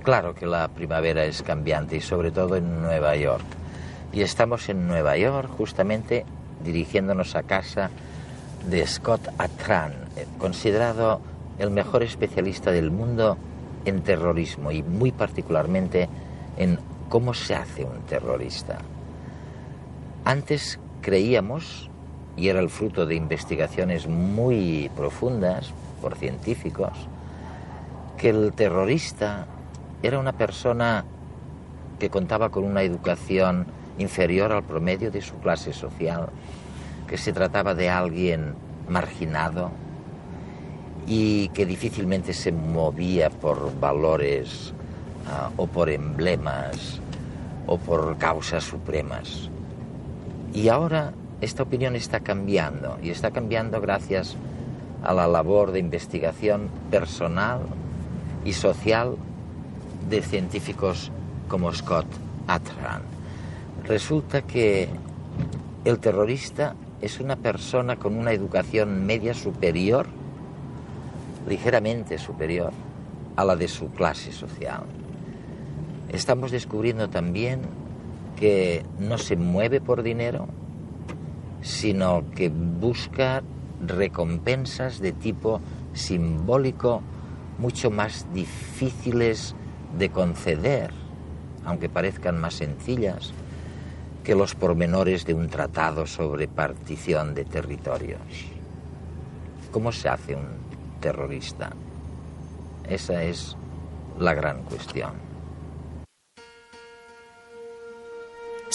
Claro que la primavera es cambiante y sobre todo en Nueva York. Y estamos en Nueva York justamente dirigiéndonos a casa de Scott Atran, considerado el mejor especialista del mundo en terrorismo y muy particularmente en cómo se hace un terrorista. Antes creíamos, y era el fruto de investigaciones muy profundas por científicos, que el terrorista era una persona que contaba con una educación inferior al promedio de su clase social, que se trataba de alguien marginado y que difícilmente se movía por valores o por emblemas o por causas supremas. Y ahora esta opinión está cambiando, y está cambiando gracias a la labor de investigación personal y social de científicos como Scott Atran. Resulta que el terrorista es una persona con una educación media superior, ligeramente superior, a la de su clase social. Estamos descubriendo también que no se mueve por dinero, sino que busca recompensas de tipo simbólico mucho más difíciles de conceder, aunque parezcan más sencillas, que los pormenores de un tratado sobre partición de territorios. ¿Cómo se hace un terrorista? Esa es la gran cuestión.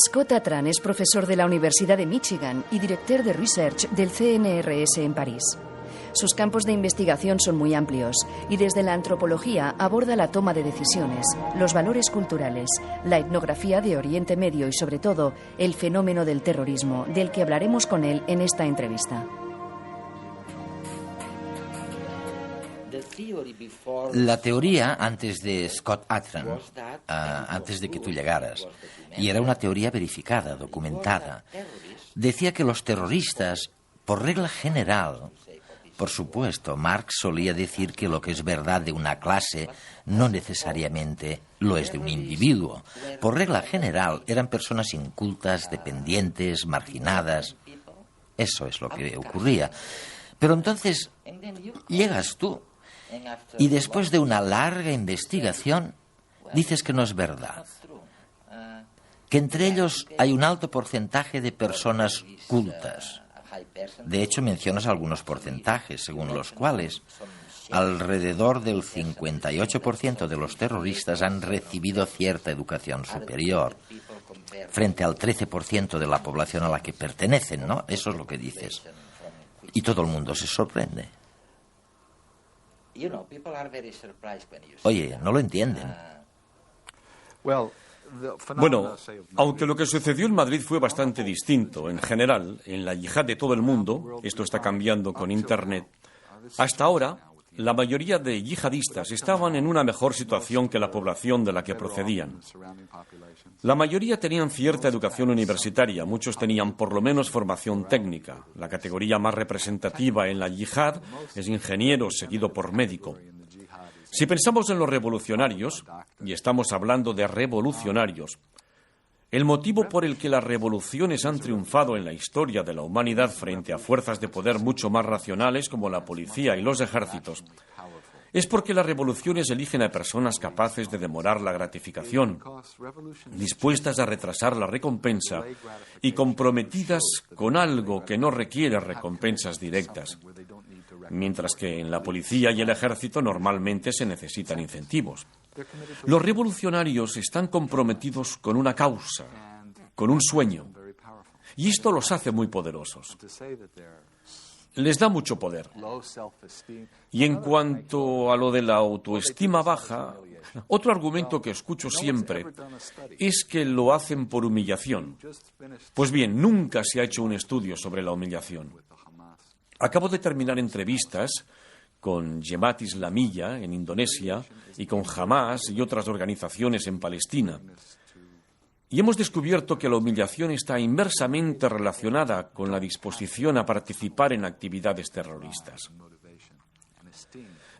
Scott Atran es profesor de la Universidad de Michigan y director de Research del CNRS en París. Sus campos de investigación son muy amplios y desde la antropología aborda la toma de decisiones, los valores culturales, la etnografía de Oriente Medio y sobre todo el fenómeno del terrorismo, del que hablaremos con él en esta entrevista. La teoría antes de Scott Atran, antes de que tú llegaras, y era una teoría verificada, documentada, decía que los terroristas, por regla general, por supuesto, Marx solía decir que lo que es verdad de una clase no necesariamente lo es de un individuo. Por regla general, eran personas incultas, dependientes, marginadas. Eso es lo que ocurría. Pero entonces, llegas tú y después de una larga investigación, dices que no es verdad. Que entre ellos hay un alto porcentaje de personas cultas. De hecho, mencionas algunos porcentajes, según los cuales alrededor del 58% de los terroristas han recibido cierta educación superior, frente al 13% de la población a la que pertenecen, ¿no? Eso es lo que dices. Y todo el mundo se sorprende. Oye, no lo entienden. Bueno, aunque lo que sucedió en Madrid fue bastante distinto, en general, en la yihad de todo el mundo, esto está cambiando con Internet, hasta ahora, la mayoría de yihadistas estaban en una mejor situación que la población de la que procedían. La mayoría tenían cierta educación universitaria, muchos tenían por lo menos formación técnica. La categoría más representativa en la yihad es ingeniero, seguido por médico. Si pensamos en los revolucionarios, y estamos hablando de revolucionarios, el motivo por el que las revoluciones han triunfado en la historia de la humanidad frente a fuerzas de poder mucho más racionales como la policía y los ejércitos es porque las revoluciones eligen a personas capaces de demorar la gratificación, dispuestas a retrasar la recompensa y comprometidas con algo que no requiere recompensas directas. Mientras que en la policía y el ejército normalmente se necesitan incentivos. Los revolucionarios están comprometidos con una causa, con un sueño, y esto los hace muy poderosos. Les da mucho poder. Y en cuanto a lo de la autoestima baja, otro argumento que escucho siempre es que lo hacen por humillación. Pues bien, nunca se ha hecho un estudio sobre la humillación. Acabo de terminar entrevistas con Jemaat Islamiyah en Indonesia y con Hamas y otras organizaciones en Palestina. Y hemos descubierto que la humillación está inversamente relacionada con la disposición a participar en actividades terroristas.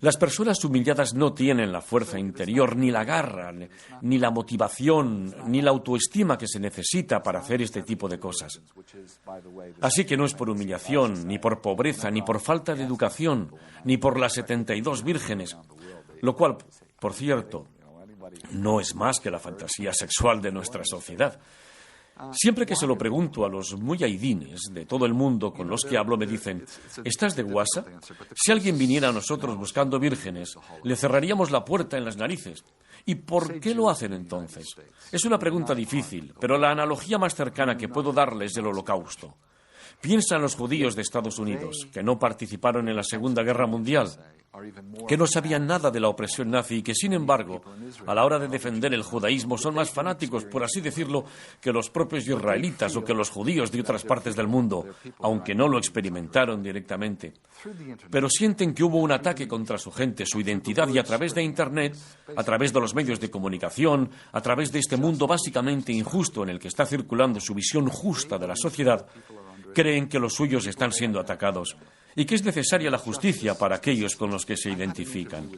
Las personas humilladas no tienen la fuerza interior, ni la garra, ni la motivación, ni la autoestima que se necesita para hacer este tipo de cosas. Así que no es por humillación, ni por pobreza, ni por falta de educación, ni por las 72 vírgenes, lo cual, por cierto, no es más que la fantasía sexual de nuestra sociedad. Siempre que se lo pregunto a los muyahidines de todo el mundo con los que hablo, me dicen: ¿estás de guasa? Si alguien viniera a nosotros buscando vírgenes, le cerraríamos la puerta en las narices. ¿Y por qué lo hacen entonces? Es una pregunta difícil, pero la analogía más cercana que puedo darles es el Holocausto. Piensa en los judíos de Estados Unidos, que no participaron en la Segunda Guerra Mundial, que no sabían nada de la opresión nazi y que, sin embargo, a la hora de defender el judaísmo son más fanáticos, por así decirlo, que los propios israelitas o que los judíos de otras partes del mundo, aunque no lo experimentaron directamente. Pero sienten que hubo un ataque contra su gente, su identidad, y a través de Internet, a través de los medios de comunicación, a través de este mundo básicamente injusto en el que está circulando su visión justa de la sociedad, creen que los suyos están siendo atacados y que es necesaria la justicia para aquellos con los que se identifican.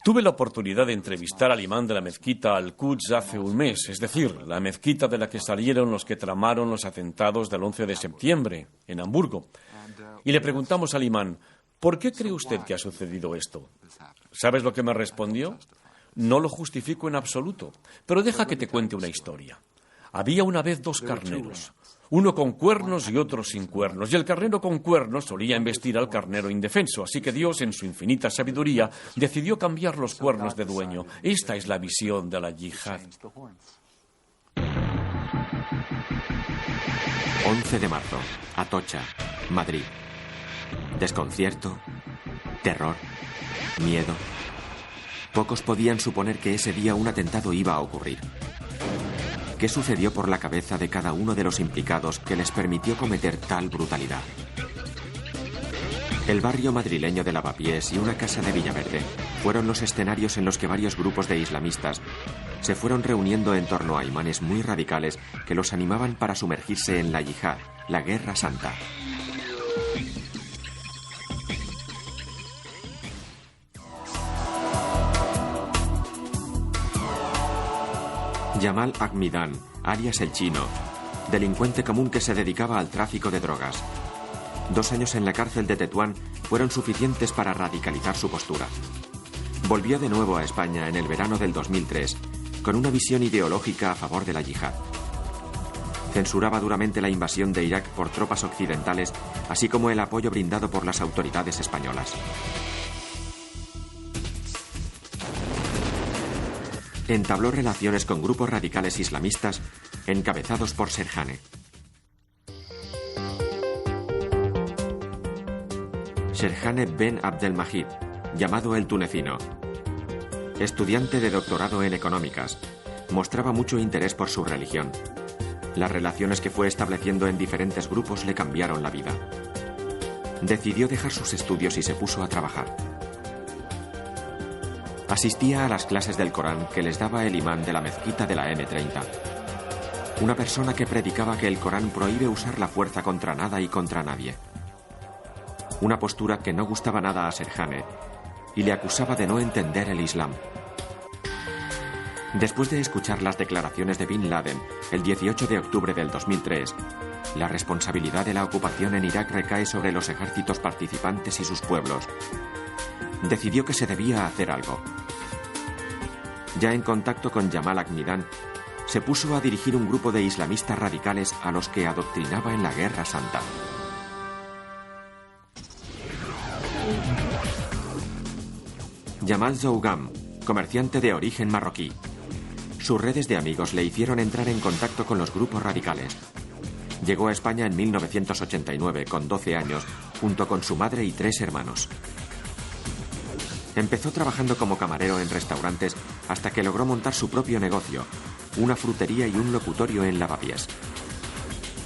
Tuve la oportunidad de entrevistar al imán de la mezquita Al-Quds hace un mes, es decir, la mezquita de la que salieron los que tramaron los atentados del 11 de septiembre, en Hamburgo. Y le preguntamos al imán: ¿por qué cree usted que ha sucedido esto? ¿Sabes lo que me respondió? No lo justifico en absoluto, pero deja que te cuente una historia. Había una vez 2 carneros, uno con cuernos y otro sin cuernos, y el carnero con cuernos solía embestir al carnero indefenso, así que Dios, en su infinita sabiduría, decidió cambiar los cuernos de dueño. Esta es la visión de la yihad. 11 de marzo, Atocha, Madrid. Desconcierto, terror, miedo. Pocos podían suponer que ese día un atentado iba a ocurrir. ¿Qué sucedió por la cabeza de cada uno de los implicados que les permitió cometer tal brutalidad? El barrio madrileño de Lavapiés y una casa de Villaverde fueron los escenarios en los que varios grupos de islamistas se fueron reuniendo en torno a imanes muy radicales que los animaban para sumergirse en la yihad, la guerra santa. Jamal Ahmidan, alias El Chino, delincuente común que se dedicaba al tráfico de drogas. 2 años en la cárcel de Tetuán fueron suficientes para radicalizar su postura. Volvió de nuevo a España en el verano del 2003, con una visión ideológica a favor de la yihad. Censuraba duramente la invasión de Irak por tropas occidentales, así como el apoyo brindado por las autoridades españolas. Entabló relaciones con grupos radicales islamistas encabezados por Serhane. Serhane Ben Abdelmajid, llamado el Tunecino. Estudiante de doctorado en económicas, mostraba mucho interés por su religión. Las relaciones que fue estableciendo en diferentes grupos le cambiaron la vida. Decidió dejar sus estudios y se puso a trabajar. Asistía a las clases del Corán que les daba el imán de la mezquita de la M30. Una persona que predicaba que el Corán prohíbe usar la fuerza contra nada y contra nadie. Una postura que no gustaba nada a Serhane y le acusaba de no entender el Islam. Después de escuchar las declaraciones de Bin Laden el 18 de octubre del 2003, la responsabilidad de la ocupación en Irak recae sobre los ejércitos participantes y sus pueblos. Decidió que se debía hacer algo. Ya en contacto con Jamal Ahmidan, se puso a dirigir un grupo de islamistas radicales a los que adoctrinaba en la Guerra Santa. Jamal Zougam, comerciante de origen marroquí. Sus redes de amigos le hicieron entrar en contacto con los grupos radicales. Llegó a España en 1989, con 12 años, junto con su madre y 3 hermanos. Empezó trabajando como camarero en restaurantes hasta que logró montar su propio negocio, una frutería y un locutorio en Lavapiés.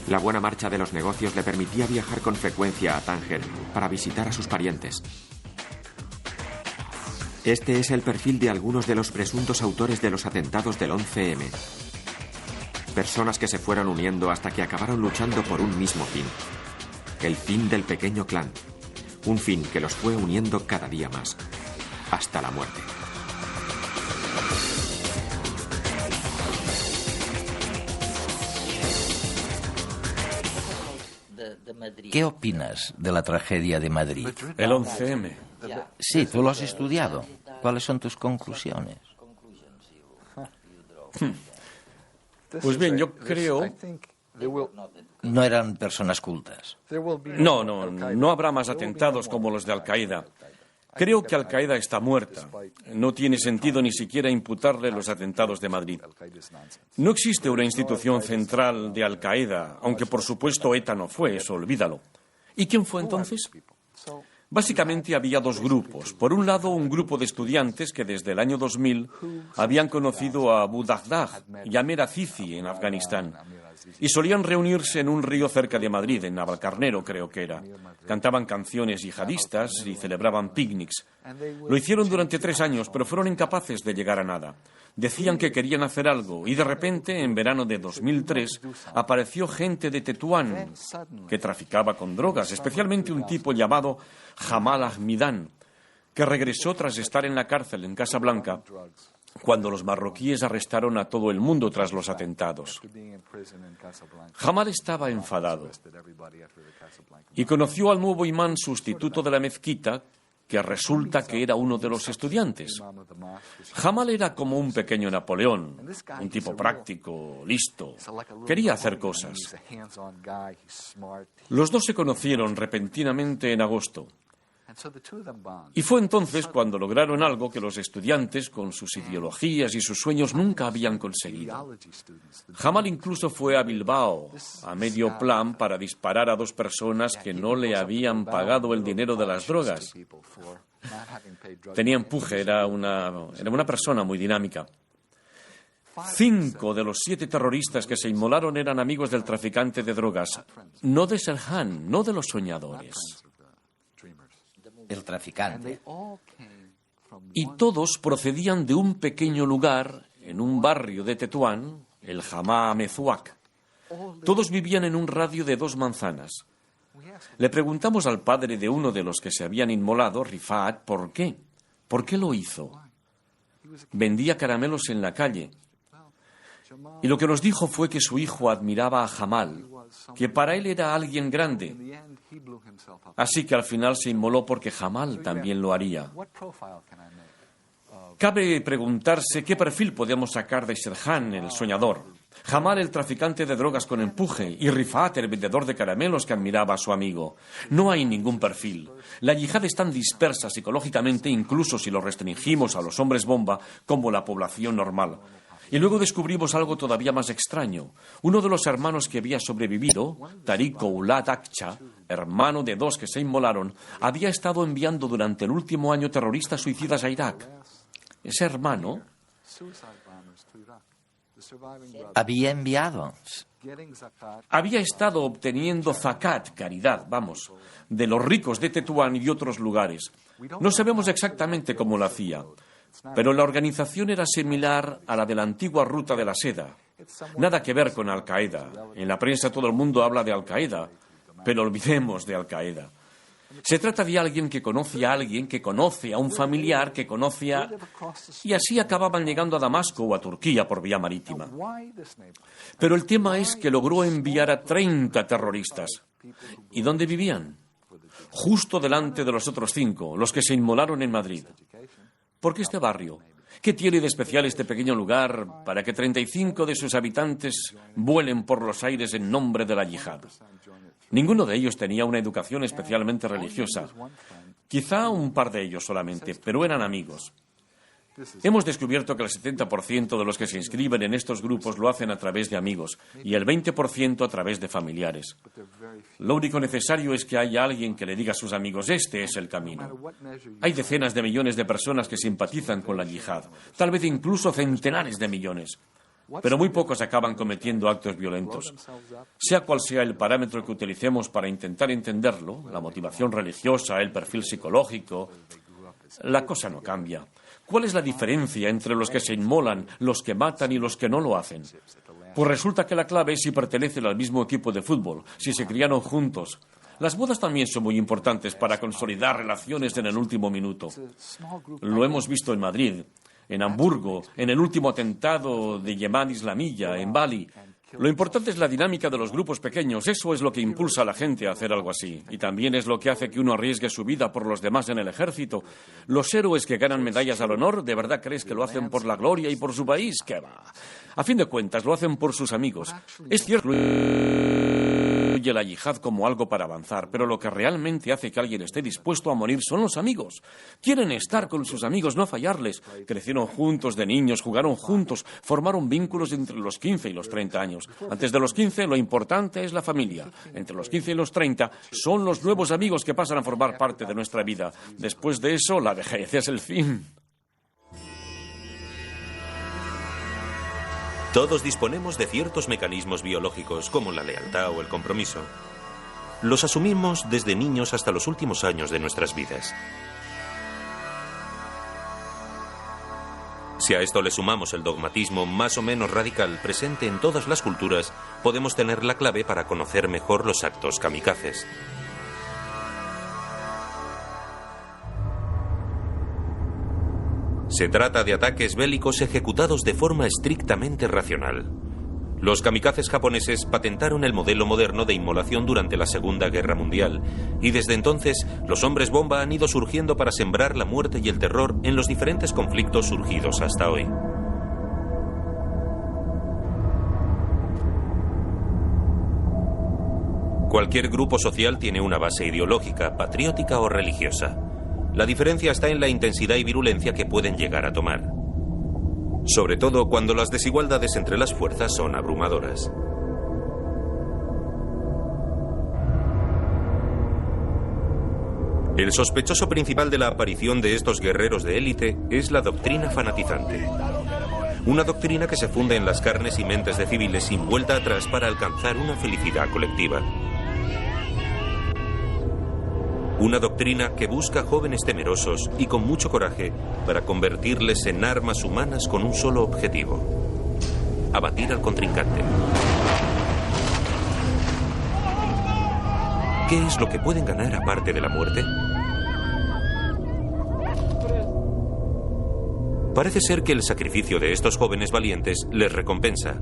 La buena marcha de los negocios le permitía viajar con frecuencia a Tánger para visitar a sus parientes. Este es el perfil de algunos de los presuntos autores de los atentados del 11M. Personas que se fueron uniendo hasta que acabaron luchando por un mismo fin. El fin del pequeño clan. Un fin que los fue uniendo cada día más. hasta la muerte. ¿Qué opinas de la tragedia de Madrid? El 11M. Sí, tú lo has estudiado. ¿Cuáles son tus conclusiones? Pues bien, yo creo... No eran personas cultas. No habrá más atentados como los de Al-Qaeda. Creo que Al-Qaeda está muerta. No tiene sentido ni siquiera imputarle los atentados de Madrid. No existe una institución central de Al-Qaeda, aunque por supuesto ETA no fue, eso olvídalo. ¿Y quién fue entonces? Básicamente había dos grupos. Por un lado, un grupo de estudiantes que desde el año 2000 habían conocido a Abu Dagdag y a Mera Zizi en Afganistán. Y solían reunirse en un río cerca de Madrid, en Navalcarnero creo que era. Cantaban canciones yihadistas y celebraban picnics. Lo hicieron durante 3 años, pero fueron incapaces de llegar a nada. Decían que querían hacer algo y de repente, en verano de 2003, apareció gente de Tetuán que traficaba con drogas, especialmente un tipo llamado Jamal Ahmidan, que regresó tras estar en la cárcel en Casablanca cuando los marroquíes arrestaron a todo el mundo tras los atentados. Jamal estaba enfadado y conoció al nuevo imán sustituto de la mezquita, que resulta que era uno de los estudiantes. Jamal era como un pequeño Napoleón, un tipo práctico, listo. Quería hacer cosas. Los dos se conocieron repentinamente en agosto. Y fue entonces cuando lograron algo que los estudiantes, con sus ideologías y sus sueños, nunca habían conseguido. Jamal incluso fue a Bilbao, a medio plan, para disparar a 2 personas que no le habían pagado el dinero de las drogas. Tenía empuje, era una persona muy dinámica. 5 de los 7 terroristas que se inmolaron eran amigos del traficante de drogas, no de Serhan, no de los soñadores. El traficante. Y todos procedían de un pequeño lugar en un barrio de Tetuán, el Hamá Mezuac. Todos vivían en un radio de 2 manzanas. Le preguntamos al padre de uno de los que se habían inmolado, Rifat, ¿por qué? ¿Por qué lo hizo? Vendía caramelos en la calle. Y lo que nos dijo fue que su hijo admiraba a Jamal, que para él era alguien grande. Así que al final se inmoló porque Jamal también lo haría. Cabe preguntarse qué perfil podemos sacar de Serhan, el soñador, Jamal, el traficante de drogas con empuje, y Rifat, el vendedor de caramelos que admiraba a su amigo. No hay ningún perfil. La yihad es tan dispersa psicológicamente, incluso si lo restringimos a los hombres bomba, como la población normal. Y luego descubrimos algo todavía más extraño. Uno de los hermanos que había sobrevivido, Tariq Oulad Akcha, hermano de 2 que se inmolaron, había estado enviando durante el último año terroristas suicidas a Irak. Ese hermano había enviado. Había estado obteniendo zakat, caridad, de los ricos de Tetuán y otros lugares. No sabemos exactamente cómo lo hacía, pero la organización era similar a la de la antigua ruta de la seda. Nada que ver con Al-Qaeda. En la prensa todo el mundo habla de Al-Qaeda, pero olvidemos de Al-Qaeda. Se trata de alguien que conoce a alguien, que conoce a un familiar, que conoce a... Y así acababan llegando a Damasco o a Turquía por vía marítima. Pero el tema es que logró enviar a 30 terroristas. ¿Y dónde vivían? Justo delante de los otros 5, los que se inmolaron en Madrid. ¿Por qué este barrio? ¿Qué tiene de especial este pequeño lugar para que 35 de sus habitantes vuelen por los aires en nombre de la yihad? Ninguno de ellos tenía una educación especialmente religiosa. Quizá un par de ellos solamente, pero eran amigos. Hemos descubierto que el 70% de los que se inscriben en estos grupos lo hacen a través de amigos y el 20% a través de familiares. Lo único necesario es que haya alguien que le diga a sus amigos: este es el camino. Hay decenas de millones de personas que simpatizan con la yihad, tal vez incluso centenares de millones. Pero muy pocos acaban cometiendo actos violentos. Sea cual sea el parámetro que utilicemos para intentar entenderlo, la motivación religiosa, el perfil psicológico, la cosa no cambia. ¿Cuál es la diferencia entre los que se inmolan, los que matan y los que no lo hacen? Pues resulta que la clave es si pertenecen al mismo equipo de fútbol, si se criaron juntos. Las bodas también son muy importantes para consolidar relaciones en el último minuto. Lo hemos visto en Madrid, en Hamburgo, en el último atentado de Yeman Islamilla, en Bali. Lo importante es la dinámica de los grupos pequeños. Eso es lo que impulsa a la gente a hacer algo así. Y también es lo que hace que uno arriesgue su vida por los demás en el ejército. Los héroes que ganan medallas al honor, ¿de verdad crees que lo hacen por la gloria y por su país? ¡Qué va! A fin de cuentas, lo hacen por sus amigos. Es cierto que la yihad como algo para avanzar, pero lo que realmente hace que alguien esté dispuesto a morir son los amigos. Quieren estar con sus amigos, no fallarles. Crecieron juntos de niños, jugaron juntos, formaron vínculos entre los 15 y los 30 años. Antes de los 15, lo importante es la familia. Entre los 15 y los 30, son los nuevos amigos que pasan a formar parte de nuestra vida. Después de eso, la vejez es el fin. Todos disponemos de ciertos mecanismos biológicos, como la lealtad o el compromiso. Los asumimos desde niños hasta los últimos años de nuestras vidas. Si a esto le sumamos el dogmatismo más o menos radical presente en todas las culturas, podemos tener la clave para conocer mejor los actos kamikazes. Se trata de ataques bélicos ejecutados de forma estrictamente racional. Los kamikazes japoneses patentaron el modelo moderno de inmolación durante la Segunda Guerra Mundial, y desde entonces los hombres bomba han ido surgiendo para sembrar la muerte y el terror en los diferentes conflictos surgidos hasta hoy. Cualquier grupo social tiene una base ideológica, patriótica o religiosa. La diferencia está en la intensidad y virulencia que pueden llegar a tomar. Sobre todo cuando las desigualdades entre las fuerzas son abrumadoras. El sospechoso principal de la aparición de estos guerreros de élite es la doctrina fanatizante. Una doctrina que se funde en las carnes y mentes de civiles sin vuelta atrás para alcanzar una felicidad colectiva. Una doctrina que busca jóvenes temerosos y con mucho coraje para convertirles en armas humanas con un solo objetivo: abatir al contrincante. ¿Qué es lo que pueden ganar aparte de la muerte? Parece ser que el sacrificio de estos jóvenes valientes les recompensa.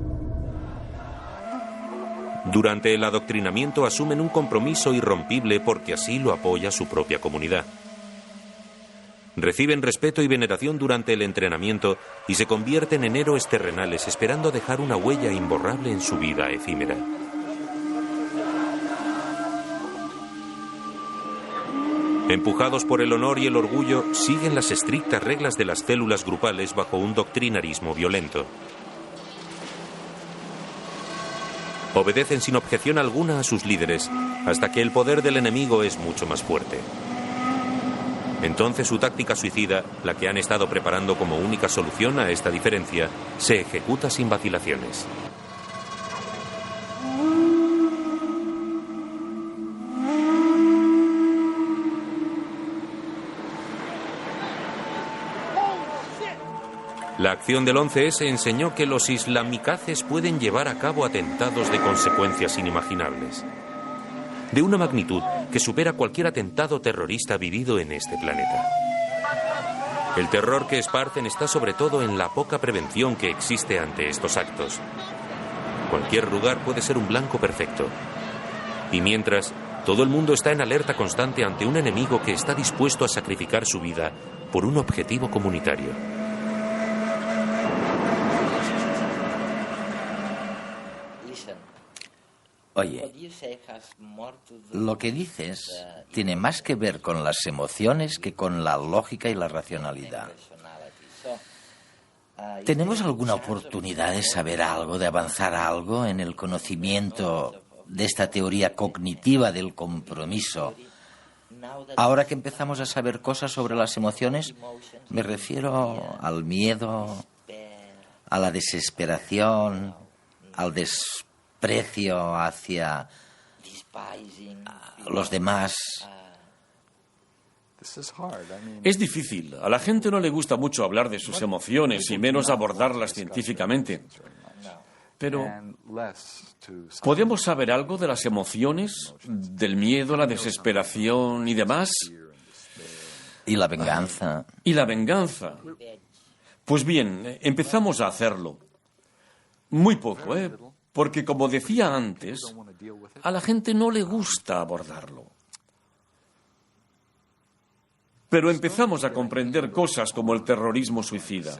Durante el adoctrinamiento asumen un compromiso irrompible porque así lo apoya su propia comunidad. Reciben respeto y veneración durante el entrenamiento y se convierten en héroes terrenales esperando dejar una huella imborrable en su vida efímera. Empujados por el honor y el orgullo, siguen las estrictas reglas de las células grupales bajo un doctrinarismo violento. Obedecen sin objeción alguna a sus líderes, hasta que el poder del enemigo es mucho más fuerte. Entonces su táctica suicida, la que han estado preparando como única solución a esta diferencia, se ejecuta sin vacilaciones. La acción del 11S enseñó que los islamikaces pueden llevar a cabo atentados de consecuencias inimaginables, de una magnitud que supera cualquier atentado terrorista vivido en este planeta. El terror que esparcen está sobre todo en la poca prevención que existe ante estos actos. Cualquier lugar puede ser un blanco perfecto. Y mientras, todo el mundo está en alerta constante ante un enemigo que está dispuesto a sacrificar su vida por un objetivo comunitario. Oye, lo que dices tiene más que ver con las emociones que con la lógica y la racionalidad. ¿Tenemos alguna oportunidad de saber algo, de avanzar algo en el conocimiento de esta teoría cognitiva del compromiso? Ahora que empezamos a saber cosas sobre las emociones, me refiero al miedo, a la desesperación, al desprecio hacia los demás. Es difícil. A la gente no le gusta mucho hablar de sus emociones y menos abordarlas científicamente. Pero, ¿podemos saber algo de las emociones, del miedo, la desesperación y demás? Y la venganza. Y la venganza. Pues bien, empezamos a hacerlo. Muy poco, ¿eh? Porque, como decía antes, a la gente no le gusta abordarlo. Pero empezamos a comprender cosas como el terrorismo suicida.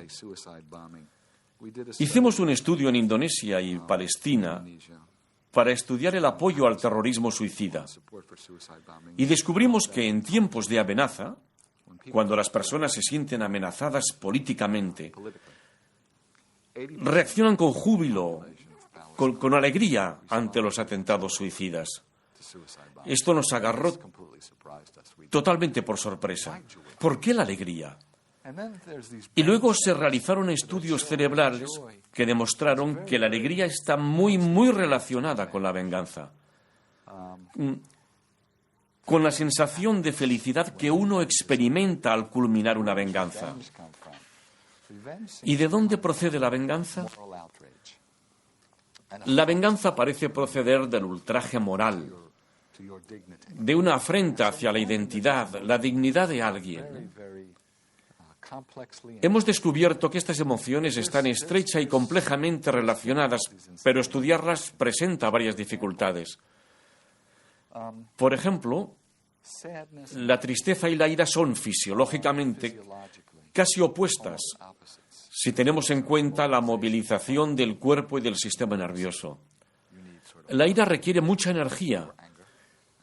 Hicimos un estudio en Indonesia y Palestina para estudiar el apoyo al terrorismo suicida. Y descubrimos que en tiempos de amenaza, cuando las personas se sienten amenazadas políticamente, reaccionan con júbilo, con alegría ante los atentados suicidas. Esto nos agarró totalmente por sorpresa. ¿Por qué la alegría? Y luego se realizaron estudios cerebrales que demostraron que la alegría está muy, muy relacionada con la venganza. Con la sensación de felicidad que uno experimenta al culminar una venganza. ¿Y de dónde procede la venganza? La venganza parece proceder del ultraje moral, de una afrenta hacia la identidad, la dignidad de alguien. Hemos descubierto que estas emociones están estrecha y complejamente relacionadas, pero estudiarlas presenta varias dificultades. Por ejemplo, la tristeza y la ira son fisiológicamente casi opuestas si tenemos en cuenta la movilización del cuerpo y del sistema nervioso. La ira requiere mucha energía,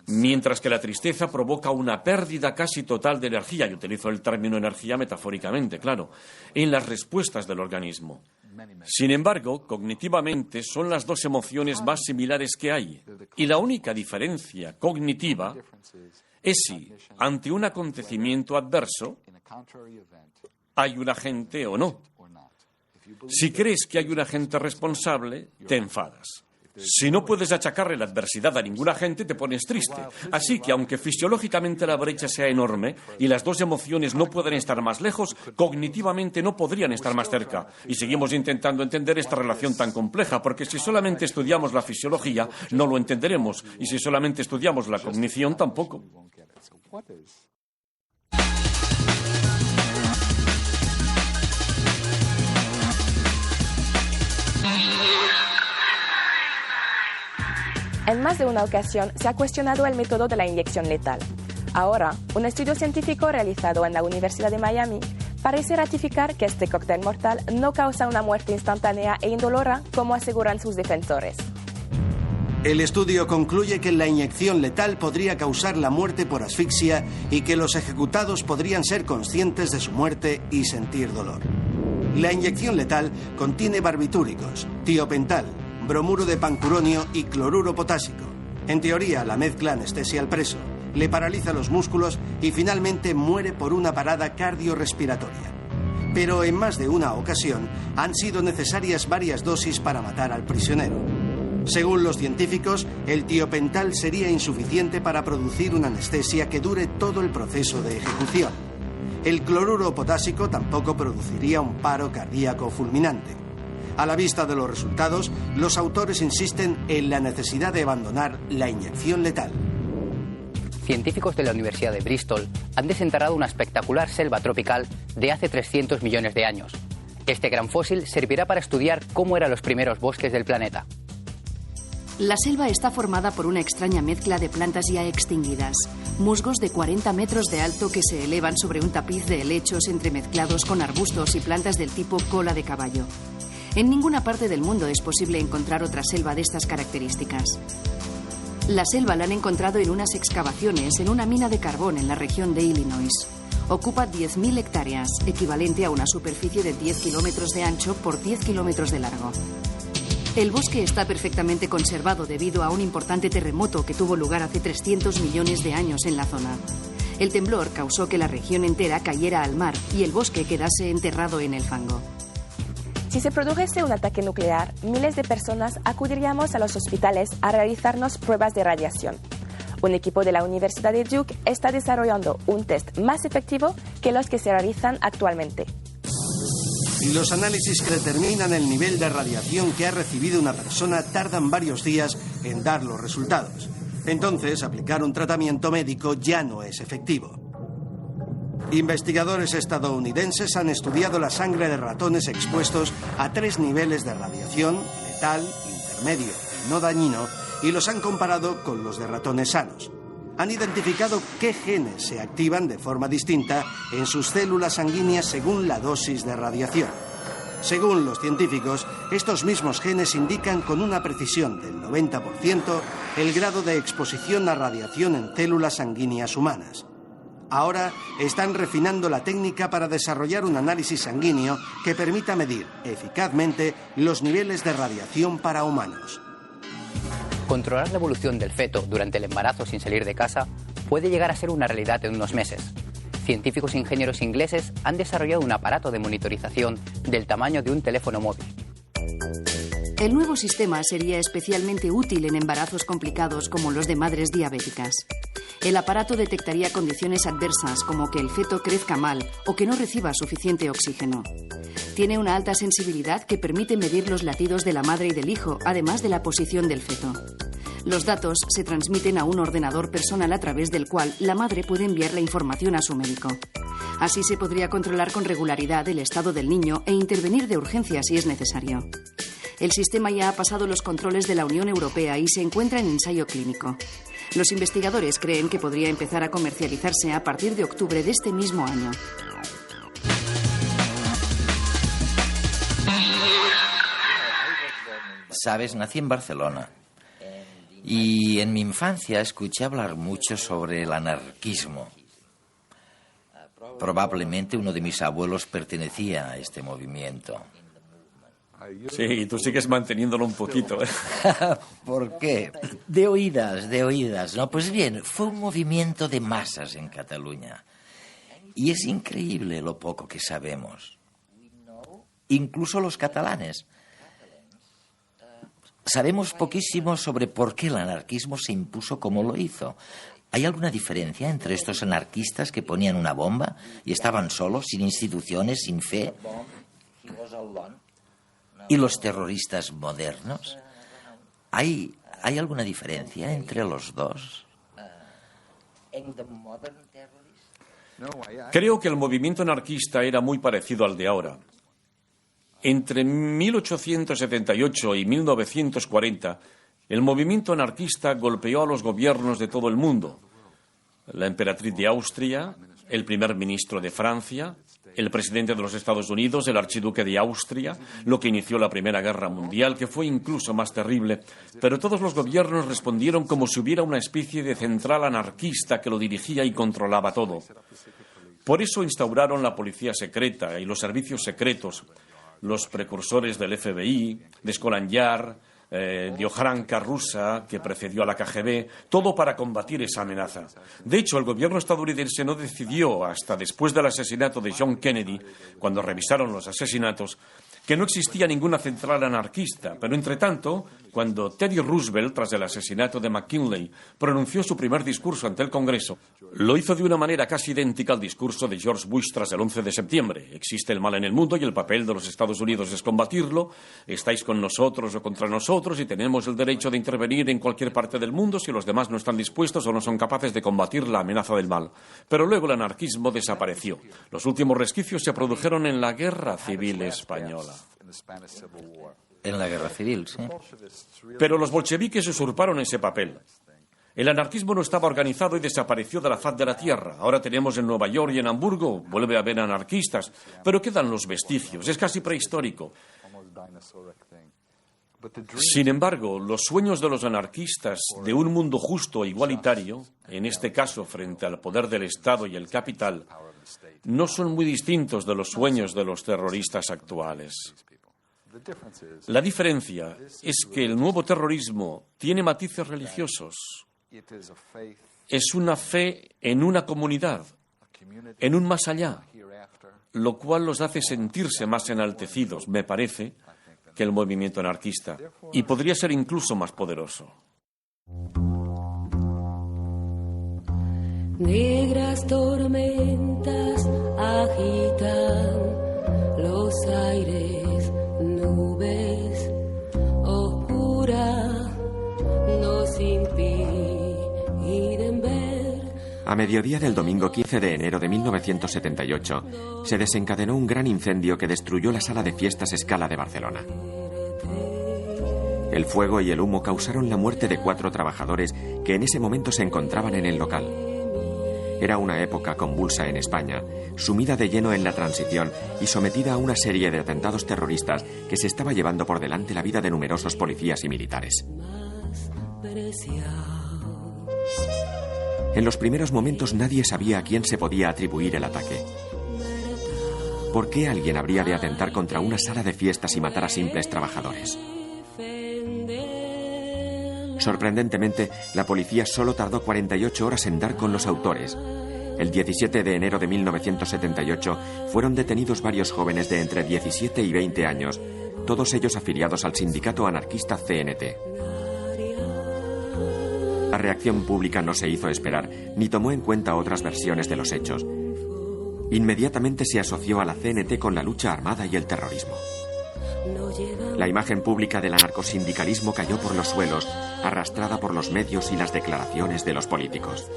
mientras que la tristeza provoca una pérdida casi total de energía, y utilizo el término energía metafóricamente, claro, en las respuestas del organismo. Sin embargo, cognitivamente son las dos emociones más similares que hay, y la única diferencia cognitiva es si, ante un acontecimiento adverso, hay un agente o no. Si crees que hay un agente responsable, te enfadas. Si no puedes achacarle la adversidad a ningún agente, te pones triste. Así que, aunque fisiológicamente la brecha sea enorme y las dos emociones no pueden estar más lejos, cognitivamente no podrían estar más cerca. Y seguimos intentando entender esta relación tan compleja, porque si solamente estudiamos la fisiología, no lo entenderemos. Y si solamente estudiamos la cognición, tampoco. En más de una ocasión se ha cuestionado el método de la inyección letal. Ahora, un estudio científico realizado en la Universidad de Miami parece ratificar que este cóctel mortal no causa una muerte instantánea e indolora como aseguran sus defensores. El estudio concluye que la inyección letal podría causar la muerte por asfixia y que los ejecutados podrían ser conscientes de su muerte y sentir dolor. La inyección letal contiene barbitúricos, tiopental, bromuro de pancuronio y cloruro potásico. En teoría, la mezcla anestesia al preso, le paraliza los músculos y finalmente muere por una parada cardiorrespiratoria. Pero en más de una ocasión han sido necesarias varias dosis para matar al prisionero. Según los científicos, el tiopental sería insuficiente para producir una anestesia que dure todo el proceso de ejecución. El cloruro potásico tampoco produciría un paro cardíaco fulminante. A la vista de los resultados, los autores insisten en la necesidad de abandonar la inyección letal. Científicos de la Universidad de Bristol han desenterrado una espectacular selva tropical de hace 300 millones de años. Este gran fósil servirá para estudiar cómo eran los primeros bosques del planeta. La selva está formada por una extraña mezcla de plantas ya extinguidas, musgos de 40 metros de alto que se elevan sobre un tapiz de helechos entremezclados con arbustos y plantas del tipo cola de caballo. En ninguna parte del mundo es posible encontrar otra selva de estas características. La selva la han encontrado en unas excavaciones en una mina de carbón en la región de Illinois. Ocupa 10.000 hectáreas, equivalente a una superficie de 10 kilómetros de ancho por 10 kilómetros de largo. El bosque está perfectamente conservado debido a un importante terremoto que tuvo lugar hace 300 millones de años en la zona. El temblor causó que la región entera cayera al mar y el bosque quedase enterrado en el fango. Si se produjese un ataque nuclear, miles de personas acudiríamos a los hospitales a realizarnos pruebas de radiación. Un equipo de la Universidad de Duke está desarrollando un test más efectivo que los que se realizan actualmente. y los análisis que determinan el nivel de radiación que ha recibido una persona tardan varios días en dar los resultados. Entonces, aplicar un tratamiento médico ya no es efectivo. Investigadores estadounidenses han estudiado la sangre de ratones expuestos a 3 niveles de radiación, letal, intermedio y no dañino, y los han comparado con los de ratones sanos. Han identificado qué genes se activan de forma distinta en sus células sanguíneas según la dosis de radiación. Según los científicos, estos mismos genes indican con una precisión del 90% el grado de exposición a radiación en células sanguíneas humanas. Ahora están refinando la técnica para desarrollar un análisis sanguíneo que permita medir eficazmente los niveles de radiación para humanos. Controlar la evolución del feto durante el embarazo sin salir de casa puede llegar a ser una realidad en unos meses. Científicos e ingenieros ingleses han desarrollado un aparato de monitorización del tamaño de un teléfono móvil. El nuevo sistema sería especialmente útil en embarazos complicados como los de madres diabéticas. El aparato detectaría condiciones adversas como que el feto crezca mal o que no reciba suficiente oxígeno. Tiene una alta sensibilidad que permite medir los latidos de la madre y del hijo, además de la posición del feto. Los datos se transmiten a un ordenador personal a través del cual la madre puede enviar la información a su médico. Así se podría controlar con regularidad el estado del niño e intervenir de urgencia si es necesario. El sistema ya ha pasado los controles de la Unión Europea y se encuentra en ensayo clínico. Los investigadores creen que podría empezar a comercializarse a partir de octubre de este mismo año. Sabes, nací en Barcelona y en mi infancia escuché hablar mucho sobre el anarquismo. Probablemente uno de mis abuelos pertenecía a este movimiento. Sí, y tú sigues manteniéndolo un poquito, ¿eh? ¿Por qué? De oídas. No, pues bien, fue un movimiento de masas en Cataluña. Y es increíble lo poco que sabemos. Incluso los catalanes. Sabemos poquísimo sobre por qué el anarquismo se impuso como lo hizo. ¿Hay alguna diferencia entre estos anarquistas que ponían una bomba y estaban solos, sin instituciones, sin fe, y los terroristas modernos? ¿Hay alguna diferencia entre los dos? Creo que el movimiento anarquista era muy parecido al de ahora. Entre 1878 y 1940, el movimiento anarquista golpeó a los gobiernos de todo el mundo. La emperatriz de Austria, el primer ministro de Francia, el presidente de los Estados Unidos, el archiduque de Austria, lo que inició la Primera Guerra Mundial, que fue incluso más terrible. Pero todos los gobiernos respondieron como si hubiera una especie de central anarquista que lo dirigía y controlaba todo. Por eso instauraron la policía secreta y los servicios secretos, los precursores del FBI, de Scotland Yard, de Ojranka rusa, que precedió a la KGB, todo para combatir esa amenaza. De hecho, el gobierno estadounidense no decidió, hasta después del asesinato de John Kennedy, cuando revisaron los asesinatos, que no existía ninguna central anarquista. Pero, entre tanto, cuando Teddy Roosevelt, tras el asesinato de McKinley, pronunció su primer discurso ante el Congreso, lo hizo de una manera casi idéntica al discurso de George Bush tras el 11 de septiembre. Existe el mal en el mundo y el papel de los Estados Unidos es combatirlo. Estáis con nosotros o contra nosotros y tenemos el derecho de intervenir en cualquier parte del mundo si los demás no están dispuestos o no son capaces de combatir la amenaza del mal. Pero luego el anarquismo desapareció. Los últimos resquicios se produjeron en la Guerra Civil Española. En la Guerra Civil, sí. Pero los bolcheviques usurparon ese papel. El anarquismo no estaba organizado y desapareció de la faz de la tierra. Ahora tenemos en Nueva York y en Hamburgo, vuelve a haber anarquistas, pero quedan los vestigios, es casi prehistórico. Sin embargo, los sueños de los anarquistas de un mundo justo e igualitario, en este caso frente al poder del Estado y el capital, no son muy distintos de los sueños de los terroristas actuales. La diferencia es que el nuevo terrorismo tiene matices religiosos. Es una fe en una comunidad, en un más allá, lo cual los hace sentirse más enaltecidos, me parece, que el movimiento anarquista, y podría ser incluso más poderoso. Negras tormentas agitan los aires, nubes oscuras nos impiden ver. A mediodía del domingo 15 de enero de 1978 se desencadenó un gran incendio que destruyó la sala de fiestas Scala de Barcelona. El fuego y el humo causaron la muerte de 4 trabajadores que en ese momento se encontraban en el local. Era una época convulsa en España, sumida de lleno en la transición y sometida a una serie de atentados terroristas que se estaba llevando por delante la vida de numerosos policías y militares. En los primeros momentos nadie sabía a quién se podía atribuir el ataque. ¿Por qué alguien habría de atentar contra una sala de fiestas y matar a simples trabajadores? Sorprendentemente, la policía solo tardó 48 horas en dar con los autores. El 17 de enero de 1978 fueron detenidos varios jóvenes de entre 17 y 20 años, todos ellos afiliados al sindicato anarquista CNT. La reacción pública no se hizo esperar, ni tomó en cuenta otras versiones de los hechos. Inmediatamente se asoció a la CNT con la lucha armada y el terrorismo. La imagen pública del anarcosindicalismo cayó por los suelos, arrastrada por los medios y las declaraciones de los políticos.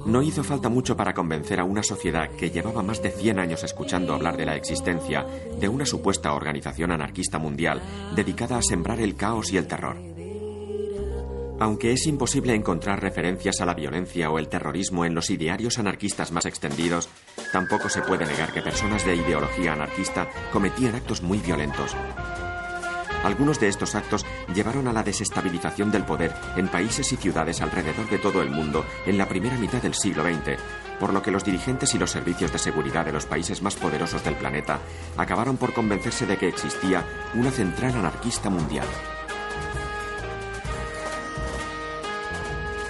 No hizo falta mucho para convencer a una sociedad que llevaba más de 100 años escuchando hablar de la existencia de una supuesta organización anarquista mundial dedicada a sembrar el caos y el terror. Aunque es imposible encontrar referencias a la violencia o el terrorismo en los idearios anarquistas más extendidos, tampoco se puede negar que personas de ideología anarquista cometían actos muy violentos. Algunos de estos actos llevaron a la desestabilización del poder en países y ciudades alrededor de todo el mundo en la primera mitad del siglo XX, por lo que los dirigentes y los servicios de seguridad de los países más poderosos del planeta acabaron por convencerse de que existía una central anarquista mundial.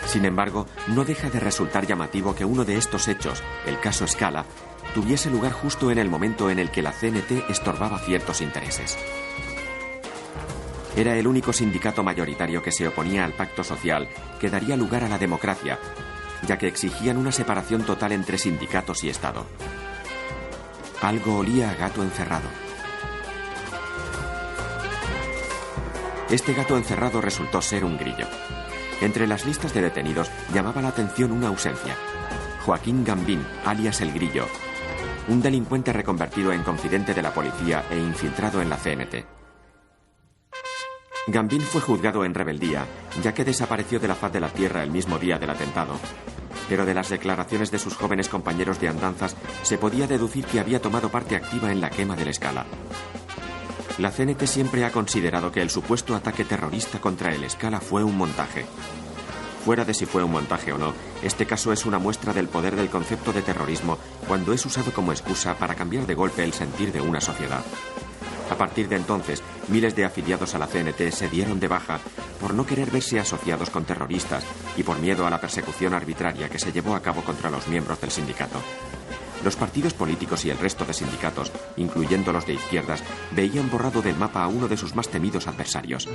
Sin embargo, no deja de resultar llamativo que uno de estos hechos, el caso Scala, tuviese lugar justo en el momento en el que la CNT estorbaba ciertos intereses. Era el único sindicato mayoritario que se oponía al pacto social que daría lugar a la democracia, ya que exigían una separación total entre sindicatos y Estado. Algo olía a gato encerrado. Este gato encerrado resultó ser un grillo. Entre las listas de detenidos llamaba la atención una ausencia. Joaquín Gambín, alias El Grillo, un delincuente reconvertido en confidente de la policía e infiltrado en la CNT. Gambín fue juzgado en rebeldía, ya que desapareció de la faz de la tierra el mismo día del atentado. Pero de las declaraciones de sus jóvenes compañeros de andanzas se podía deducir que había tomado parte activa en la quema del Scala. La CNT siempre ha considerado que el supuesto ataque terrorista contra el Scala fue un montaje. Fuera de si fue un montaje o no, este caso es una muestra del poder del concepto de terrorismo cuando es usado como excusa para cambiar de golpe el sentir de una sociedad. A partir de entonces, miles de afiliados a la CNT se dieron de baja por no querer verse asociados con terroristas y por miedo a la persecución arbitraria que se llevó a cabo contra los miembros del sindicato. Los partidos políticos y el resto de sindicatos, incluyendo los de izquierdas, veían borrado del mapa a uno de sus más temidos adversarios.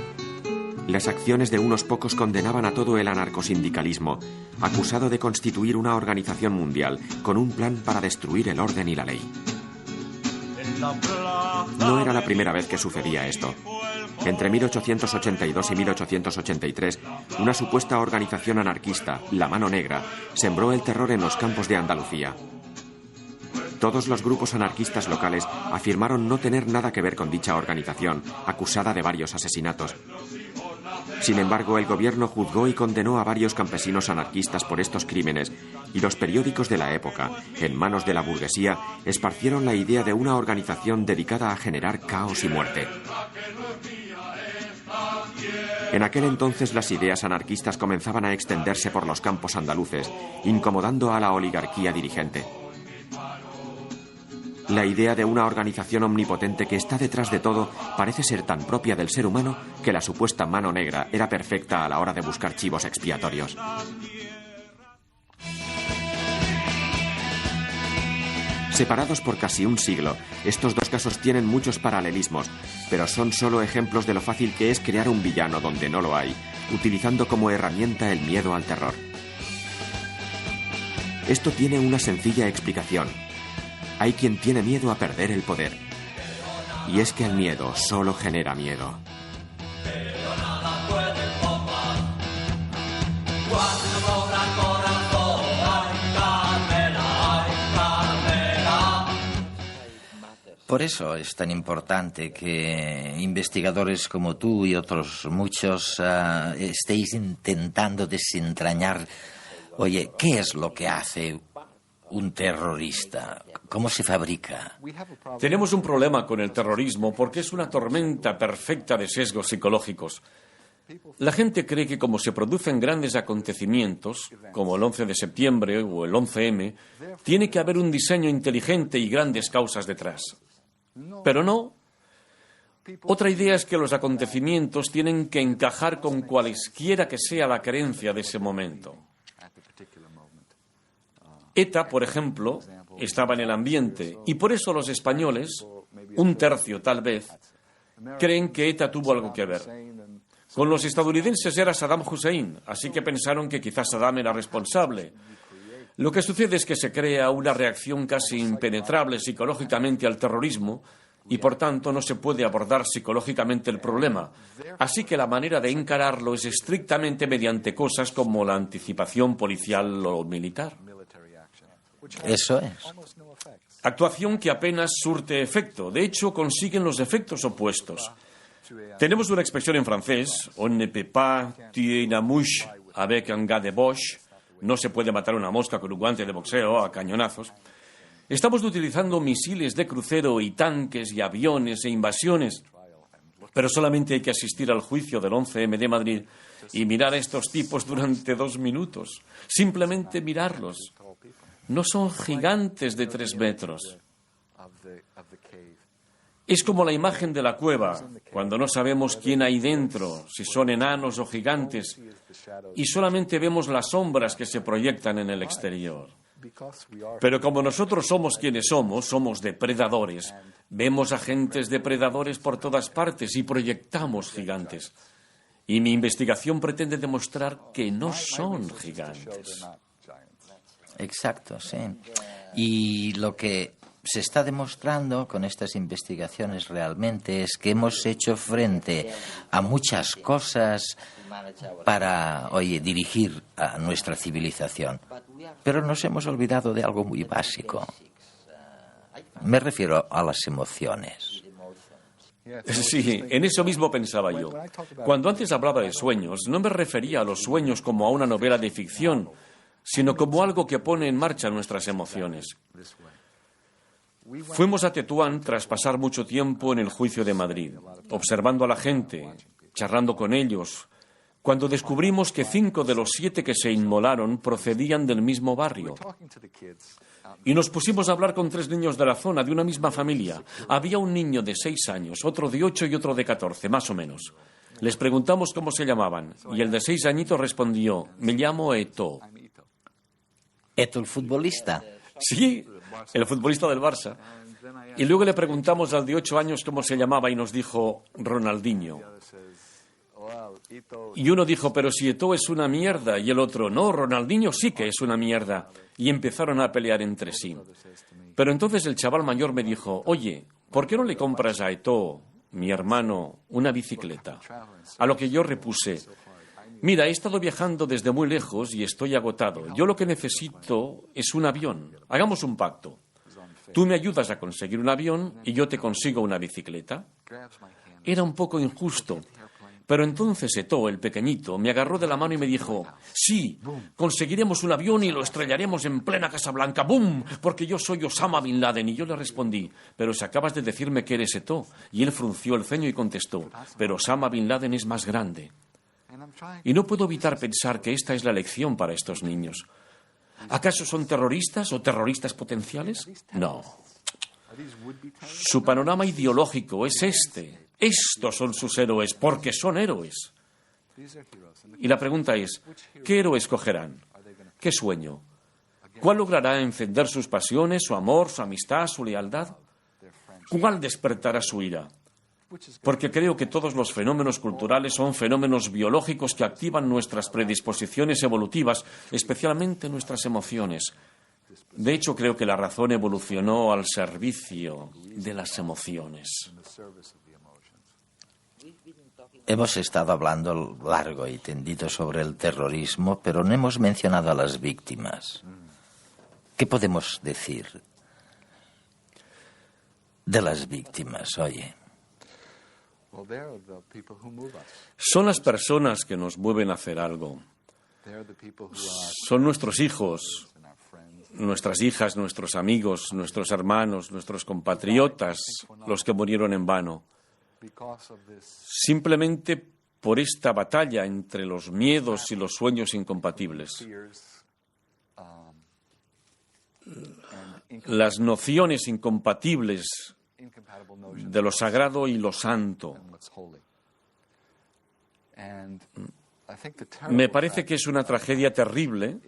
Las acciones de unos pocos condenaban a todo el anarcosindicalismo, acusado de constituir una organización mundial con un plan para destruir el orden y la ley. No era la primera vez que sucedía esto. Entre 1882 y 1883, una supuesta organización anarquista, la Mano Negra, sembró el terror en los campos de Andalucía. Todos los grupos anarquistas locales afirmaron no tener nada que ver con dicha organización, acusada de varios asesinatos. Sin embargo, el gobierno juzgó y condenó a varios campesinos anarquistas por estos crímenes, y los periódicos de la época, en manos de la burguesía, esparcieron la idea de una organización dedicada a generar caos y muerte. En aquel entonces las ideas anarquistas comenzaban a extenderse por los campos andaluces, incomodando a la oligarquía dirigente. La idea de una organización omnipotente que está detrás de todo parece ser tan propia del ser humano que la supuesta mano negra era perfecta a la hora de buscar chivos expiatorios. Separados por casi un siglo, estos dos casos tienen muchos paralelismos, pero son solo ejemplos de lo fácil que es crear un villano donde no lo hay, utilizando como herramienta el miedo al terror. Esto tiene una sencilla explicación. Hay quien tiene miedo a perder el poder. Y es que el miedo solo genera miedo. Por eso es tan importante que investigadores como tú y otros muchos estéis intentando desentrañar, oye, ¿qué es lo que hace un terrorista? ¿Cómo se fabrica? Tenemos un problema con el terrorismo porque es una tormenta perfecta de sesgos psicológicos. La gente cree que como se producen grandes acontecimientos, como el 11 de septiembre o el 11M, tiene que haber un diseño inteligente y grandes causas detrás. Pero no. Otra idea es que los acontecimientos tienen que encajar con cualesquiera que sea la creencia de ese momento. ETA, por ejemplo, estaba en el ambiente y por eso los españoles, un tercio tal vez, creen que ETA tuvo algo que ver. Con los estadounidenses era Saddam Hussein, así que pensaron que quizás Saddam era responsable. Lo que sucede es que se crea una reacción casi impenetrable psicológicamente al terrorismo y por tanto no se puede abordar psicológicamente el problema. Así que la manera de encararlo es estrictamente mediante cosas como la anticipación policial o militar. Eso es. Actuación que apenas surte efecto. De hecho, consiguen los efectos opuestos. Tenemos una expresión en francés, on ne peut pas tuer une mouche avec un gant de boche. No se puede matar una mosca con un guante de boxeo a cañonazos. Estamos utilizando misiles de crucero y tanques y aviones e invasiones. Pero solamente hay que asistir al juicio del 11M de Madrid y mirar a estos tipos durante 2 minutos. Simplemente mirarlos. No son gigantes de 3 metros. Es como la imagen de la cueva, cuando no sabemos quién hay dentro, si son enanos o gigantes, y solamente vemos las sombras que se proyectan en el exterior. Pero como nosotros somos quienes somos depredadores, vemos agentes depredadores por todas partes y proyectamos gigantes. Y mi investigación pretende demostrar que no son gigantes. Exacto, sí. Y lo que se está demostrando con estas investigaciones realmente es que hemos hecho frente a muchas cosas para, dirigir a nuestra civilización. Pero nos hemos olvidado de algo muy básico. Me refiero a las emociones. Sí, en eso mismo pensaba yo. Cuando antes hablaba de sueños, no me refería a los sueños como a una novela de ficción, sino como algo que pone en marcha nuestras emociones. Fuimos a Tetuán tras pasar mucho tiempo en el juicio de Madrid, observando a la gente, charlando con ellos, cuando descubrimos que 5 de los 7 que se inmolaron procedían del mismo barrio. Y nos pusimos a hablar con 3 niños de la zona, de una misma familia. Había un niño de 6 años, otro de 8 y otro de 14, más o menos. Les preguntamos cómo se llamaban, y el de 6 añitos respondió, me llamo Eto'o. ¿Eto'o el futbolista? Sí, el futbolista del Barça. Y luego le preguntamos al de 8 años cómo se llamaba y nos dijo Ronaldinho. Y uno dijo, pero si Eto'o es una mierda. Y el otro, no, Ronaldinho sí que es una mierda. Y empezaron a pelear entre sí. Pero entonces el chaval mayor me dijo, oye, ¿por qué no le compras a Eto'o, mi hermano, una bicicleta? A lo que yo repuse, mira, he estado viajando desde muy lejos y estoy agotado. Yo lo que necesito es un avión. Hagamos un pacto. Tú me ayudas a conseguir un avión y yo te consigo una bicicleta. Era un poco injusto. Pero entonces Eto'o, el pequeñito, me agarró de la mano y me dijo, sí, conseguiremos un avión y lo estrellaremos en plena Casablanca, ¡bum!, porque yo soy Osama Bin Laden. Y yo le respondí, pero si acabas de decirme que eres Eto'o. Y él frunció el ceño y contestó, pero Osama Bin Laden es más grande. Y no puedo evitar pensar que esta es la lección para estos niños. ¿Acaso son terroristas o terroristas potenciales? No. Su panorama ideológico es este. Estos son sus héroes, porque son héroes. Y la pregunta es, ¿qué héroe escogerán? ¿Qué sueño? ¿Cuál logrará encender sus pasiones, su amor, su amistad, su lealtad? ¿Cuál despertará su ira? Porque creo que todos los fenómenos culturales son fenómenos biológicos que activan nuestras predisposiciones evolutivas, especialmente nuestras emociones. De hecho, creo que la razón evolucionó al servicio de las emociones. Hemos estado hablando largo y tendido sobre el terrorismo, pero no hemos mencionado a las víctimas. ¿Qué podemos decir de las víctimas, oye? Son las personas que nos mueven a hacer algo. Son nuestros hijos, nuestras hijas, nuestros amigos, nuestros hermanos, nuestros compatriotas, los que murieron en vano. Simplemente por esta batalla entre los miedos y los sueños incompatibles. Las nociones incompatibles de lo sagrado y lo santo. Me parece que es una tragedia terrible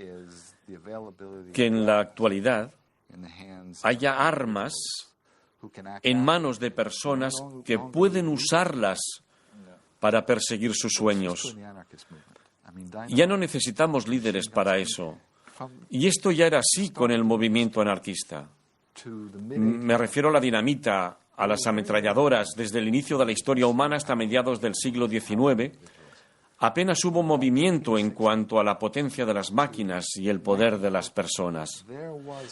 que en la actualidad haya armas en manos de personas que pueden usarlas para perseguir sus sueños. Ya no necesitamos líderes para eso. Y esto ya era así con el movimiento anarquista. Me refiero a la dinamita, a las ametralladoras. Desde el inicio de la historia humana hasta mediados del siglo XIX, apenas hubo movimiento en cuanto a la potencia de las máquinas y el poder de las personas.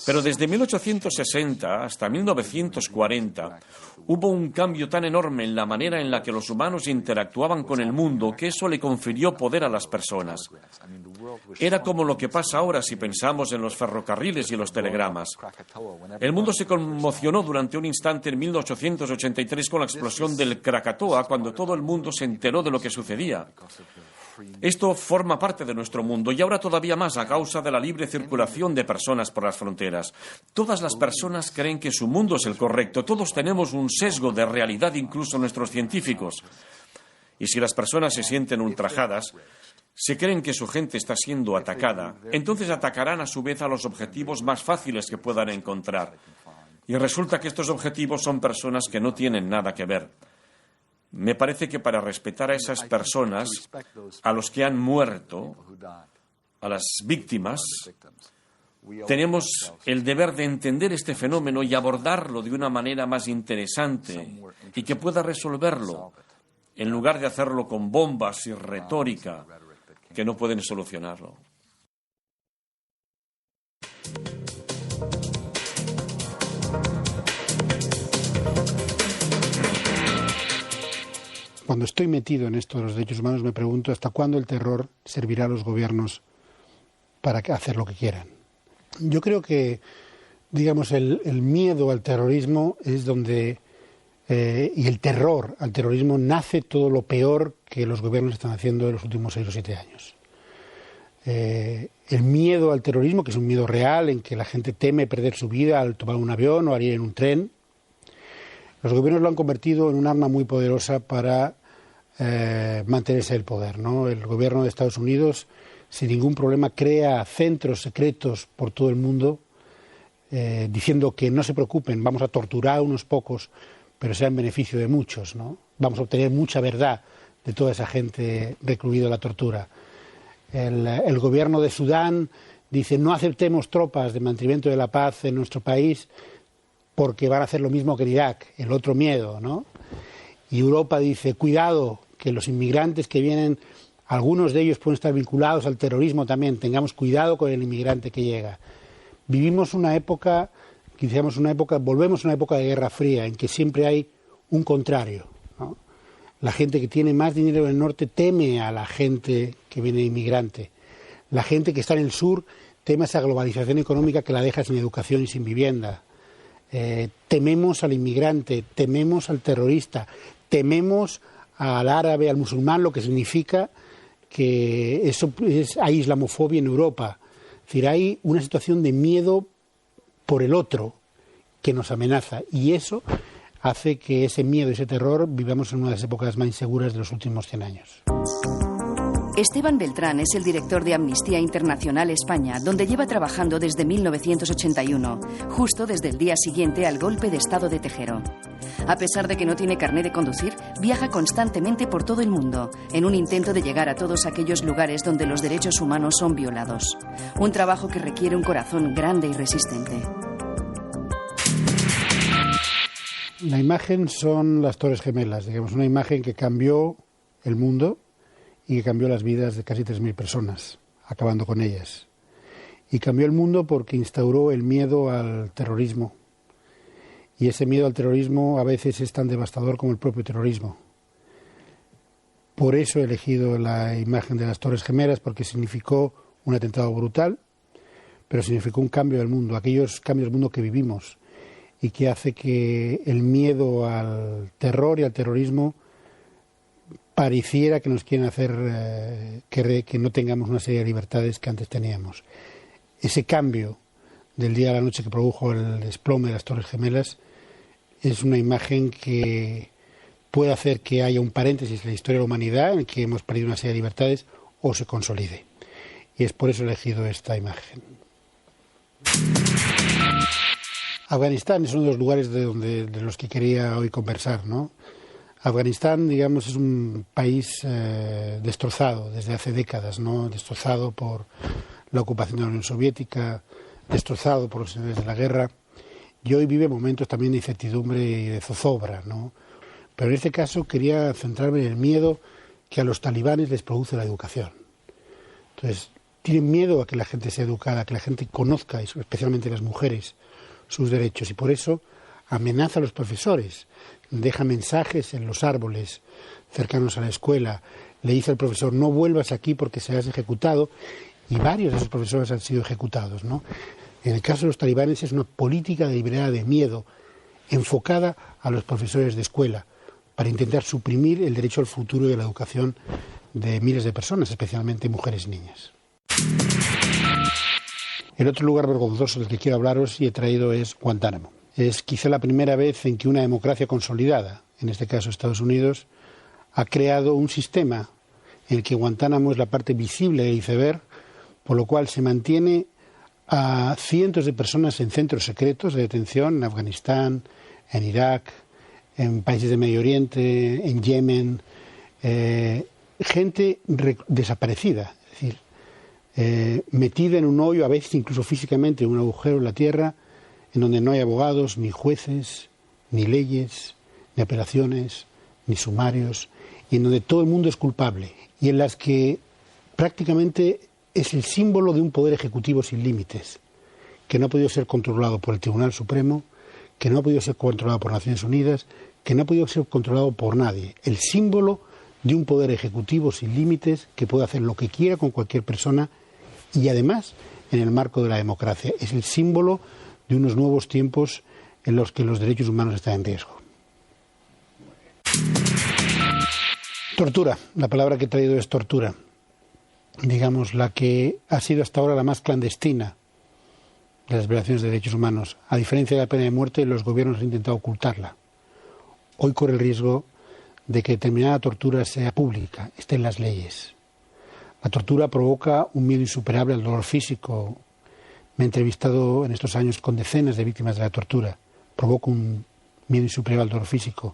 Pero desde 1860 hasta 1940 hubo un cambio tan enorme en la manera en la que los humanos interactuaban con el mundo que eso le confirió poder a las personas. Era como lo que pasa ahora si pensamos en los ferrocarriles y los telegramas. El mundo se conmocionó durante un instante en 1883 con la explosión del Krakatoa, cuando todo el mundo se enteró de lo que sucedía. Esto forma parte de nuestro mundo y ahora todavía más a causa de la libre circulación de personas por las fronteras. Todas las personas creen que su mundo es el correcto. Todos tenemos un sesgo de realidad, incluso nuestros científicos. Y si las personas se sienten ultrajadas, si creen que su gente está siendo atacada, entonces atacarán a su vez a los objetivos más fáciles que puedan encontrar. Y resulta que estos objetivos son personas que no tienen nada que ver. Me parece que para respetar a esas personas, a los que han muerto, a las víctimas, tenemos el deber de entender este fenómeno y abordarlo de una manera más interesante y que pueda resolverlo, en lugar de hacerlo con bombas y retórica que no pueden solucionarlo. Cuando estoy metido en esto de los derechos humanos me pregunto hasta cuándo el terror servirá a los gobiernos para hacer lo que quieran. Yo creo que, digamos, el miedo al terrorismo es donde, y el terror al terrorismo nace todo lo peor que los gobiernos están haciendo en los últimos 6 o 7 años. El miedo al terrorismo, que es un miedo real en que la gente teme perder su vida al tomar un avión o al ir en un tren. Los gobiernos lo han convertido en un arma muy poderosa para mantenerse en el poder, ¿no? El gobierno de Estados Unidos, sin ningún problema, crea centros secretos por todo el mundo, diciendo que no se preocupen, vamos a torturar a unos pocos, pero sea en beneficio de muchos, ¿no? Vamos a obtener mucha verdad de toda esa gente recluida a la tortura. El gobierno de Sudán dice no aceptemos tropas de mantenimiento de la paz en nuestro país porque van a hacer lo mismo que en Irak, el otro miedo, ¿no? Y Europa dice, cuidado, que los inmigrantes que vienen, algunos de ellos pueden estar vinculados al terrorismo también, tengamos cuidado con el inmigrante que llega. Vivimos una época, volvemos a una época de Guerra Fría, en que siempre hay un contrario, ¿no? La gente que tiene más dinero en el norte teme a la gente que viene inmigrante. La gente que está en el sur teme a esa globalización económica que la deja sin educación y sin vivienda. Tememos al inmigrante, tememos al terrorista, tememos al árabe, al musulmán, lo que significa que hay islamofobia en Europa. Es decir, hay una situación de miedo por el otro que nos amenaza y eso hace que ese miedo y ese terror vivamos en una de las épocas más inseguras de los últimos 100 años. Esteban Beltrán es el director de Amnistía Internacional España, donde lleva trabajando desde 1981, justo desde el día siguiente al golpe de Estado de Tejero. A pesar de que no tiene carné de conducir, viaja constantemente por todo el mundo, en un intento de llegar a todos aquellos lugares donde los derechos humanos son violados. Un trabajo que requiere un corazón grande y resistente. La imagen son las Torres Gemelas, digamos, una imagen que cambió el mundo y que cambió las vidas de casi 3.000 personas, acabando con ellas. Y cambió el mundo porque instauró el miedo al terrorismo. Y ese miedo al terrorismo a veces es tan devastador como el propio terrorismo. Por eso he elegido la imagen de las Torres Gemelas, porque significó un atentado brutal, pero significó un cambio del mundo, aquellos cambios del mundo que vivimos, y que hace que el miedo al terror y al terrorismo pareciera que nos quieren hacer que no tengamos una serie de libertades que antes teníamos. Ese cambio del día a la noche que produjo el desplome de las Torres Gemelas es una imagen que puede hacer que haya un paréntesis en la historia de la humanidad en que hemos perdido una serie de libertades o se consolide. Y es por eso he elegido esta imagen. Afganistán es uno de los lugares de los que quería hoy conversar, ¿no? Afganistán, digamos, es un país destrozado desde hace décadas, ¿no? Destrozado por la ocupación de la Unión Soviética, destrozado por los señores de la guerra, y hoy vive momentos también de incertidumbre y de zozobra, ¿no? Pero en este caso quería centrarme en el miedo que a los talibanes les produce la educación. Entonces, tienen miedo a que la gente sea educada, a que la gente conozca, especialmente las mujeres, sus derechos, y por eso amenaza a los profesores, deja mensajes en los árboles cercanos a la escuela, le dice al profesor: no vuelvas aquí porque serás ejecutado, y varios de esos profesores han sido ejecutados, ¿no? En el caso de los talibanes es una política deliberada de miedo enfocada a los profesores de escuela para intentar suprimir el derecho al futuro y a la educación de miles de personas, especialmente mujeres y niñas. El otro lugar vergonzoso del que quiero hablaros y he traído es Guantánamo. Es quizá la primera vez en que una democracia consolidada, en este caso Estados Unidos, ha creado un sistema en el que Guantánamo es la parte visible del iceberg, por lo cual se mantiene a cientos de personas en centros secretos de detención en Afganistán, en Irak, en países de Medio Oriente, en Yemen, gente desaparecida, es decir, metida en un hoyo, a veces incluso físicamente, en un agujero en la tierra, en donde no hay abogados, ni jueces, ni leyes, ni apelaciones, ni sumarios, y en donde todo el mundo es culpable, y en las que prácticamente es el símbolo de un poder ejecutivo sin límites, que no ha podido ser controlado por el Tribunal Supremo, que no ha podido ser controlado por Naciones Unidas, que no ha podido ser controlado por nadie. El símbolo de un poder ejecutivo sin límites que puede hacer lo que quiera con cualquier persona y además en el marco de la democracia. Es el símbolo de unos nuevos tiempos en los que los derechos humanos están en riesgo. Tortura. La palabra que he traído es tortura. Digamos, la que ha sido hasta ahora la más clandestina de las violaciones de derechos humanos. A diferencia de la pena de muerte, los gobiernos han intentado ocultarla. Hoy corre el riesgo de que determinada tortura sea pública, esté en las leyes. La tortura provoca un miedo insuperable al dolor físico. Me he entrevistado en estos años con decenas de víctimas de la tortura. Provoca un miedo insuperable al dolor físico,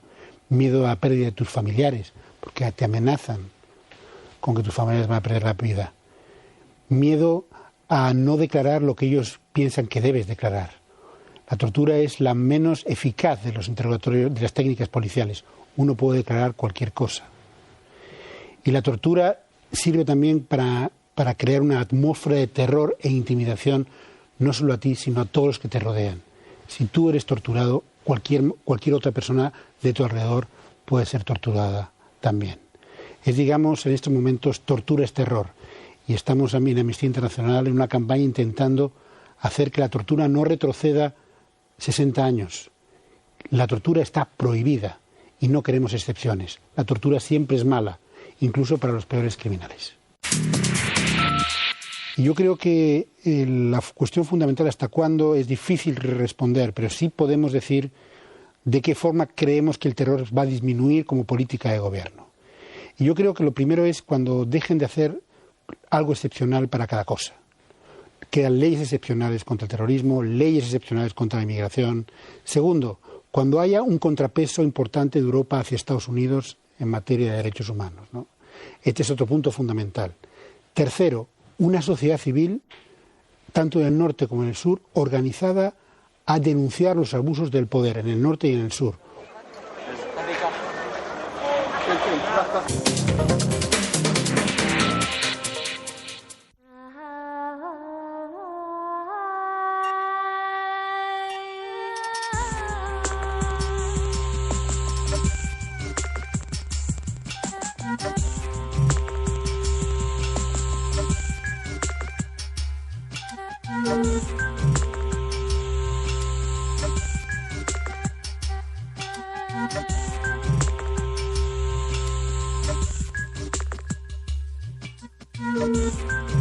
miedo a la pérdida de tus familiares, porque te amenazan con que tus familiares van a perder la vida. Miedo a no declarar lo que ellos piensan que debes declarar. La tortura es la menos eficaz de los interrogatorios, de las técnicas policiales. Uno puede declarar cualquier cosa. Y la tortura sirve también para crear una atmósfera de terror e intimidación, no solo a ti, sino a todos los que te rodean. Si tú eres torturado, cualquier otra persona de tu alrededor puede ser torturada también. Es, digamos, en estos momentos, tortura es terror. Y estamos también en Amnistía Internacional en una campaña intentando hacer que la tortura no retroceda 60 años. La tortura está prohibida y no queremos excepciones. La tortura siempre es mala, incluso para los peores criminales. Y yo creo que la cuestión fundamental hasta cuándo es difícil responder, pero sí podemos decir de qué forma creemos que el terror va a disminuir como política de gobierno. Y yo creo que lo primero es cuando dejen de hacer algo excepcional para cada cosa. Quedan leyes excepcionales contra el terrorismo, leyes excepcionales contra la inmigración. Segundo, cuando haya un contrapeso importante de Europa hacia Estados Unidos en materia de derechos humanos, ¿no? Este es otro punto fundamental. Tercero, una sociedad civil, tanto en el norte como en el sur, organizada a denunciar los abusos del poder en el norte y en el sur. Thank you.